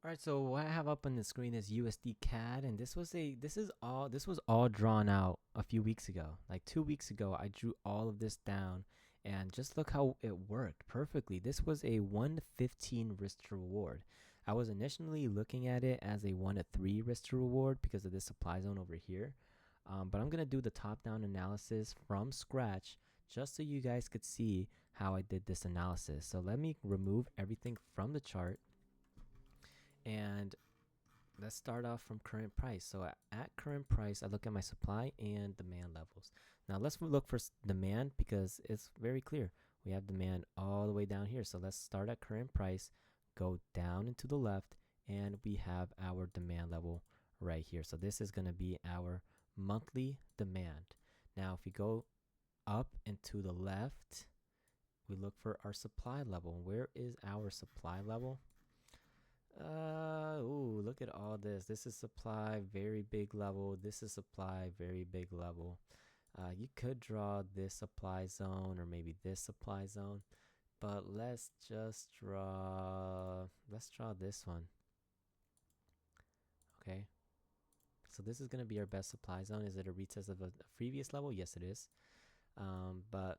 All right, so what I have up on the screen is USDCAD, and this was all drawn out a few weeks ago. Like 2 weeks ago, I drew all of this down, and just look how it worked perfectly. This was a 1 to 15 risk to reward. I was initially looking at it as a 1 to 3 risk to reward because of this supply zone over here, but I'm gonna do the top-down analysis from scratch just so you guys could see how I did this analysis. So let me remove everything from the chart. And let's start off from current price. So at current price, I look at my supply and demand levels. Now let's look for demand because it's very clear. We have demand all the way down here. So let's start at current price, go down and to the left, and we have our demand level right here. So this is going to be our monthly demand. Now, if we go up and to the left, we look for our supply level. Where is our supply level? Ooh, look at all this. This is supply, very big level. This is supply, very big level. You could draw this supply zone or maybe this supply zone, but let's draw this one. Okay. So this is going to be our best supply zone. Is it a retest of a previous level? Yes, it is. But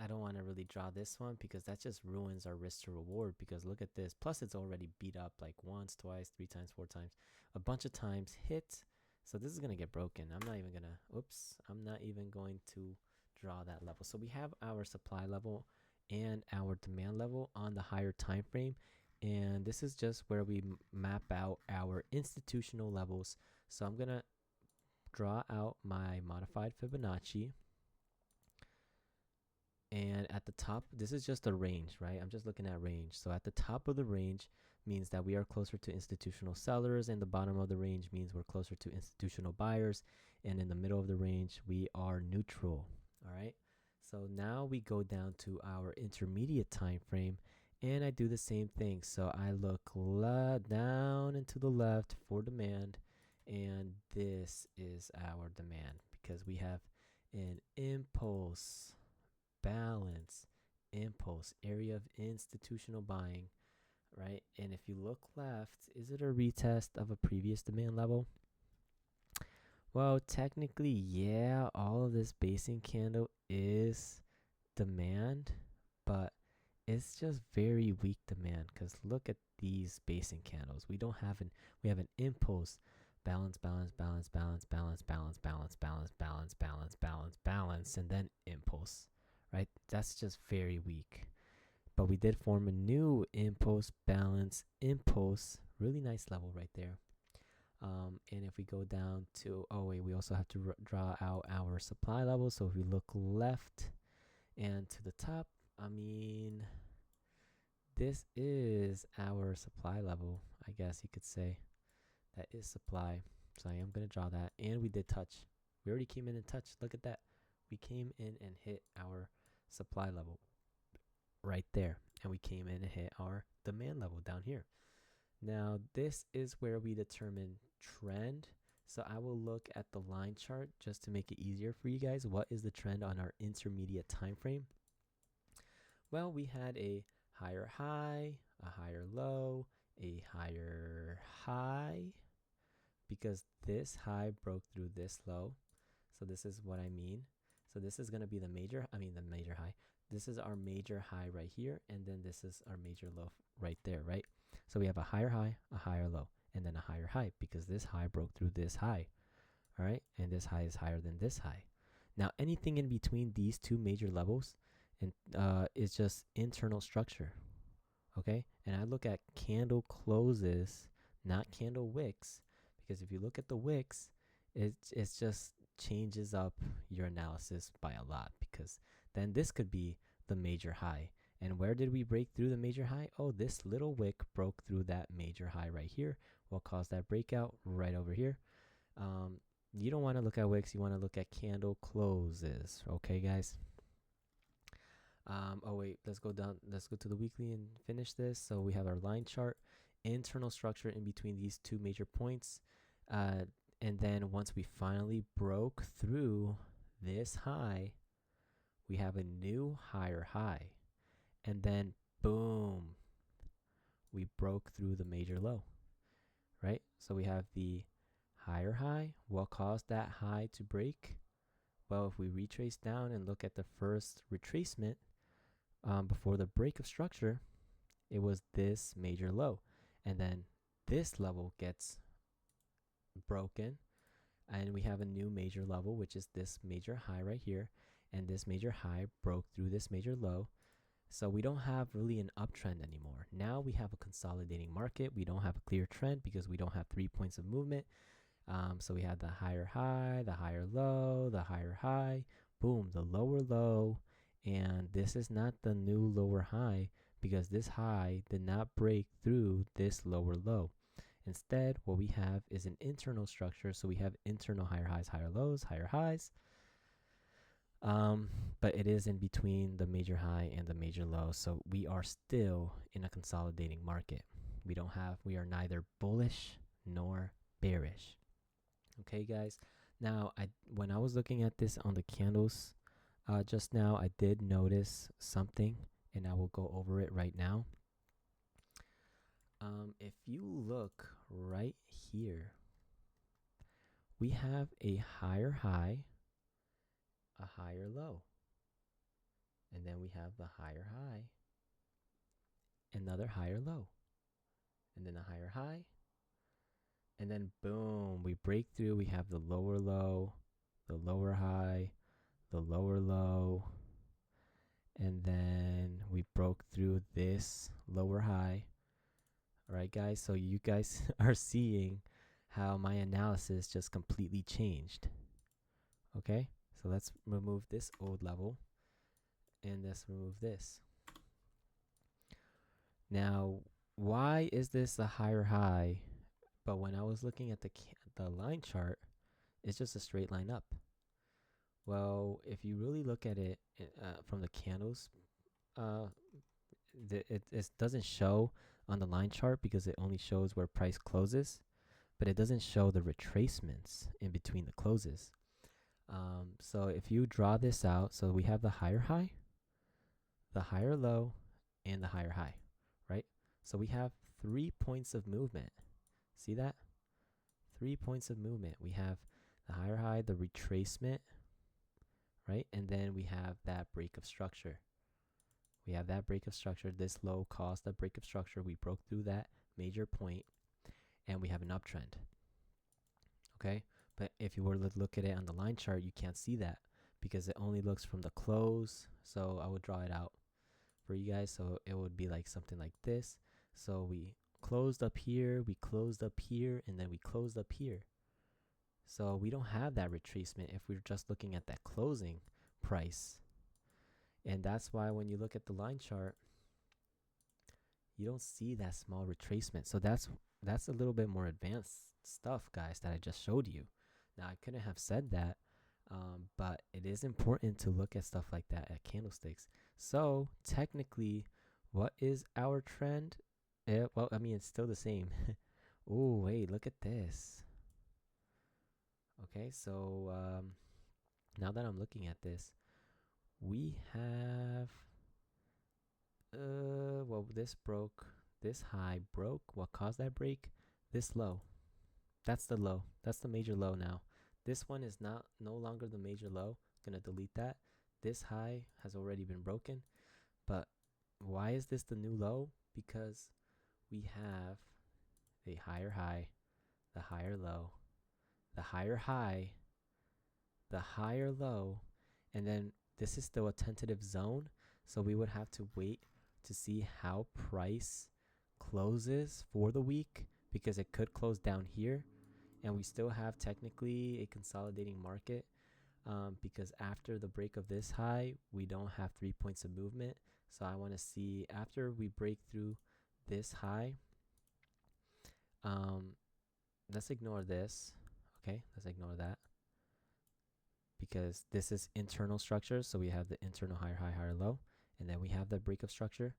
I don't want to really draw this one because that just ruins our risk to reward, because look at this. Plus it's already beat up like once, twice, 3 times, 4 times, a bunch of times hit. So this is going to get broken. I'm not even going to draw that level. So we have our supply level and our demand level on the higher time frame. And this is just where we map out our institutional levels. So I'm going to draw out my modified Fibonacci. And at the top, this is just a range, right? I'm just looking at range. So at the top of the range means that we are closer to institutional sellers, and the bottom of the range means we're closer to institutional buyers. And in the middle of the range, we are neutral. All right. So now we go down to our intermediate time frame, and I do the same thing. So I look down and to the left for demand, and this is our demand because we have an impulse, balance, impulse, area of institutional buying, right? And if you look left, is it a retest of a previous demand level? Well, technically, yeah, all of this basing candle is demand, but it's just very weak demand because look at these basing candles. We have an impulse, balance, balance, balance, balance, balance, balance, balance, balance, balance, balance, balance, balance, and then impulse. Right? That's just very weak. But we did form a new impulse, balance, impulse. Really nice level right there. And if we go down to, oh wait, we also have to draw out our supply level. So if we look left and to the top, I mean, this is our supply level, I guess you could say. That is supply. So I am going to draw that. And we did touch. We already came in and touched. Look at that. We came in and hit our supply level right there, and we came in and hit our demand level down here. Now this is where we determine trend. So I will look at the line chart just to make it easier for you guys. What is the trend on our intermediate time frame? Well, we had a higher high, a higher low, a higher high, because this high broke through this low. So this is what I mean. So this is going to be the major high. This is our major high right here. And then this is our major low right there, right? So we have a higher high, a higher low, and then a higher high because this high broke through this high. All right. And this high is higher than this high. Now, anything in between these two major levels is just internal structure. Okay. And I look at candle closes, not candle wicks, because if you look at the wicks, it's just changes up your analysis by a lot, because then this could be the major high. And where did we break through the major high? Oh, this little wick broke through that major high right here. What caused that breakout? Right over here. You don't want to look at wicks. You want to look at candle closes. Okay, guys? Oh, wait. Let's go down. Let's go to the weekly and finish this. So we have our line chart, internal structure in between these two major points. And then once we finally broke through this high, we have a new higher high. And then boom, we broke through the major low, right? So we have the higher high. What caused that high to break? Well, if we retrace down and look at the first retracement before the break of structure, it was this major low. And then this level gets broken, and we have a new major level, which is this major high right here. And this major high broke through this major low. So we don't have really an uptrend anymore. Now we have a consolidating market. We don't have a clear trend because we don't have 3 points of movement. So we had the higher high, the higher low, the higher high, boom, the lower low. And this is not the new lower high because this high did not break through this lower low. Instead, what we have is an internal structure. So we have internal higher highs, higher lows, higher highs. But it is in between the major high and the major low. So we are still in a consolidating market. We are neither bullish nor bearish. Okay, guys. Now, when I was looking at this on the candles just now, I did notice something, and I will go over it right now. If you look right here, we have a higher high, a higher low, and then we have the higher high, another higher low, and then a higher high, and then boom, we break through. We have the lower low, the lower high, the lower low, and then we broke through this lower high. All right, guys, so you guys are seeing how my analysis just completely changed. Okay, so let's remove this old level, and let's remove this. Now, why is this a higher high? But when I was looking at the line chart, it's just a straight line up. Well, if you really look at it from the candles, it doesn't show on the line chart because it only shows where price closes, but it doesn't show the retracements in between the closes. So if you draw this out, so we have the higher high, the higher low, and the higher high, right? So we have 3 points of movement. See that? 3 points of movement. We have the higher high, the retracement, right? And then we have that break of structure. We have that break of structure. This low caused the break of structure. We broke through that major point, and we have an uptrend. Okay? But if you were to look at it on the line chart, you can't see that because it only looks from the close. So I would draw it out for you guys. So it would be like something like this. So we closed up here, we closed up here, and then we closed up here. So we don't have that retracement if we're just looking at that closing price. And that's why when you look at the line chart, you don't see that small retracement. So that's a little bit more advanced stuff, guys, that I just showed you. Now, I couldn't have said that, but it is important to look at stuff like that at candlesticks. So technically, what is our trend? Well, I mean, it's still the same. Oh, wait, look at this. Okay, so now that I'm looking at this, we have, well, this broke, this high broke. What caused that break? This low. That's the low. That's the major low now. This one is no longer the major low. I'm going to delete that. This high has already been broken. But why is this the new low? Because we have a higher high, the higher low, the higher high, the higher low, and then this is still a tentative zone. So we would have to wait to see how price closes for the week because it could close down here. And we still have technically a consolidating market because after the break of this high, we don't have 3 points of movement. So I want to see after we break through this high. Let's ignore this. Okay, let's ignore that because this is internal structure. So we have the internal higher high, higher low, and then we have the break of structure.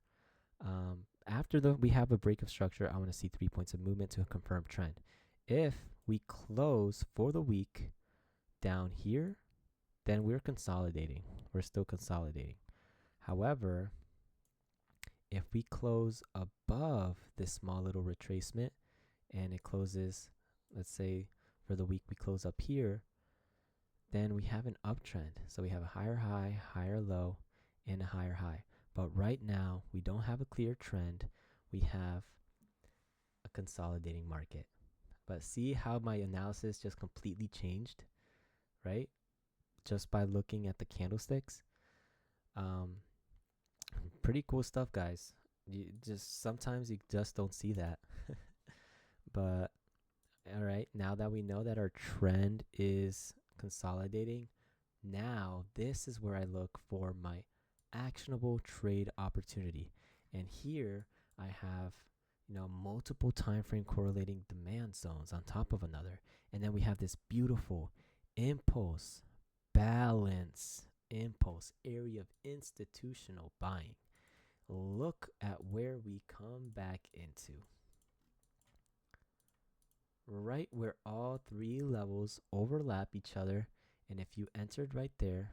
After we have a break of structure, I want to see 3 points of movement to confirm trend. If we close for the week down here, then we're consolidating. We're still consolidating. However, if we close above this small little retracement and it closes, let's say for the week we close up here, then we have an uptrend. So we have a higher high, higher low, and a higher high. But right now, we don't have a clear trend. We have a consolidating market. But see how my analysis just completely changed, right? Just by looking at the candlesticks. Pretty cool stuff, guys. Sometimes you just don't see that. But all right, now that we know that our trend is consolidating, now this is where I look for my actionable trade opportunity. And here I have, multiple time frame correlating demand zones on top of another. And then we have this beautiful impulse, balance, impulse area of institutional buying. Look at where we come back into. Right where all three levels overlap each other. And if you entered right there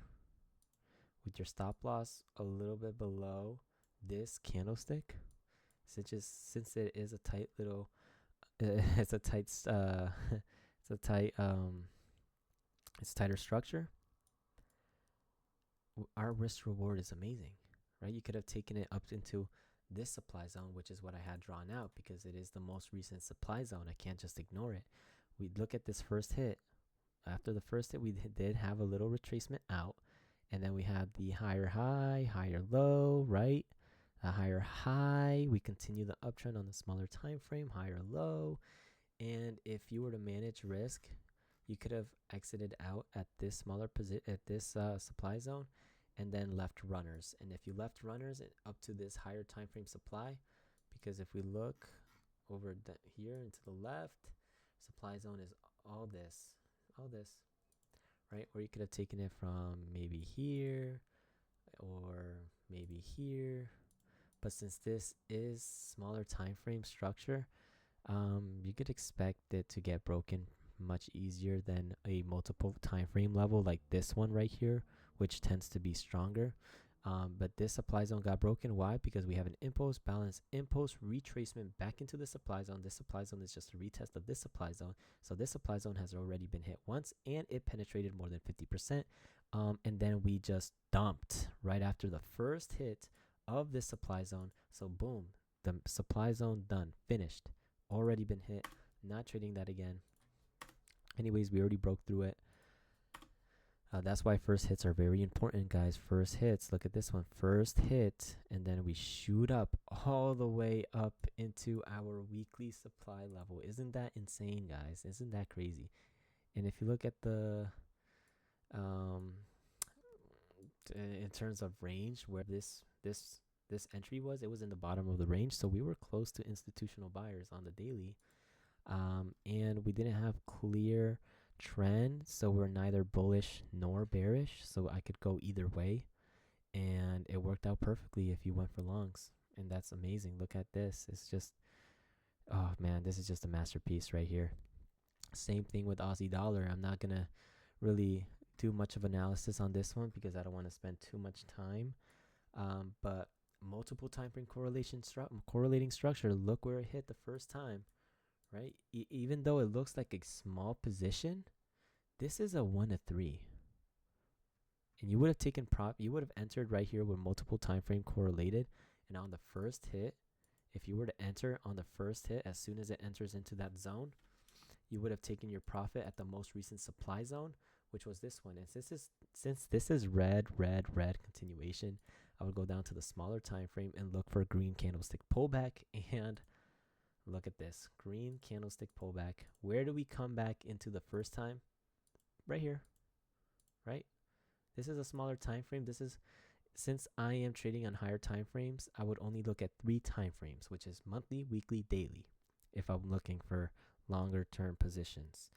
with your stop loss a little bit below this candlestick, since it is a tight little, it's a tight, it's tighter structure, our risk reward is amazing, right? You could have taken it up into this supply zone, which is what I had drawn out because it is the most recent supply zone. I can't just ignore it. We look at this first hit. After the first hit, we did have a little retracement out, and then we had the higher high, higher low, right? A higher high. We continue the uptrend on the smaller time frame, higher low. And if you were to manage risk, you could have exited out at this smaller position, at this supply zone, and then left runners. And if you left runners up to this higher time frame supply, because if we look over here and to the left, supply zone is all this, right? Or you could have taken it from maybe here or maybe here. But since this is smaller time frame structure, you could expect it to get broken much easier than a multiple time frame level like this one right here, which tends to be stronger. But this supply zone got broken. Why? Because we have an impulse, balance, impulse, retracement back into the supply zone. This supply zone is just a retest of this supply zone. So this supply zone has already been hit once and it penetrated more than 50%. And then we just dumped right after the first hit of this supply zone. So boom, the supply zone done, finished, already been hit, not trading that again. Anyways, we already broke through it. That's why first hits are very important, guys. First hits, look at this one, first hit, and then we shoot up all the way up into our weekly supply level. Isn't that insane, guys? Isn't that crazy? And if you look at the in terms of range, where this entry was, it was in the bottom of the range, so we were close to institutional buyers on the daily, and we didn't have clear trend, so we're neither bullish nor bearish, so I could go either way, and it worked out perfectly if you went for longs. And that's amazing. Look at this. It's just, oh man, this is just a masterpiece right here. Same thing with Aussie dollar. I'm not gonna really do much of analysis on this one because I don't want to spend too much time, but multiple time frame correlating structure, look where it hit the first time, right? Even though it looks like a small position, this is a 1 to 3, and you would have taken you would have entered right here with multiple time frame correlated, and on the first hit, if you were to enter on the first hit, as soon as it enters into that zone, you would have taken your profit at the most recent supply zone, which was this one. And since this is red continuation, I would go down to the smaller time frame and look for a green candlestick pullback. And look at this green candlestick pullback. Where do we come back into the first time? Right here, right? This is a smaller time frame. Since I am trading on higher time frames, I would only look at 3 time frames, which is monthly, weekly, daily, if I'm looking for longer term positions.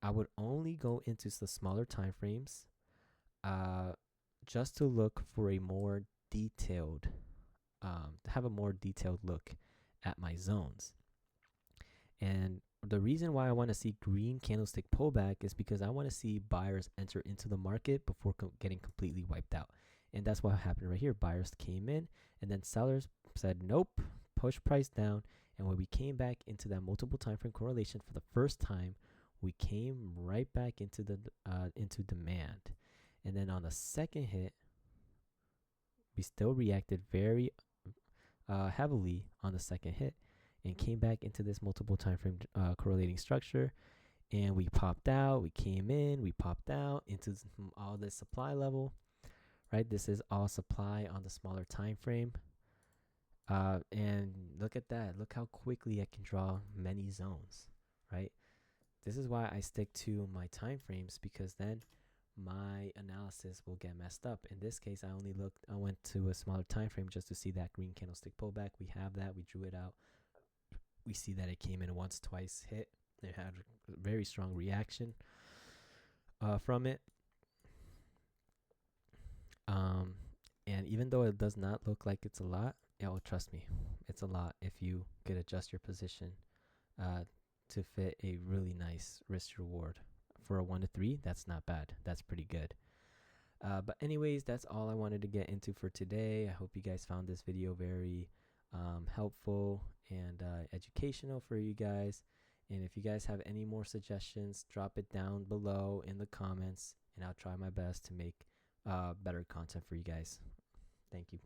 I would only go into the smaller time frames just to look for a more detailed, have a more detailed look at my zones. And the reason why I want to see green candlestick pullback is because I want to see buyers enter into the market before getting completely wiped out. And that's what happened right here. Buyers came in, and then sellers said nope, push price down. And when we came back into that multiple time frame correlation for the first time, we came right back into the into demand. And then on the second hit, we still reacted very heavily on the second hit and came back into this multiple time frame correlating structure. And we popped out, we came in, we popped out into all this supply level, right? This is all supply on the smaller time frame. And look at that. Look how quickly I can draw many zones, right? This is why I stick to my time frames, because then my analysis will get messed up. In this case, I went to a smaller time frame just to see that green candlestick pullback. We have that, we drew it out. We see that it came in once, twice, hit. It had a very strong reaction from it. And even though it does not look like it's a lot, trust me, it's a lot if you could adjust your position to fit a really nice risk reward. For a 1 to 3, that's not bad. That's pretty good. But anyways, that's all I wanted to get into for today. I hope you guys found this video very helpful and educational for you guys. And if you guys have any more suggestions, drop it down below in the comments, and I'll try my best to make better content for you guys. Thank you.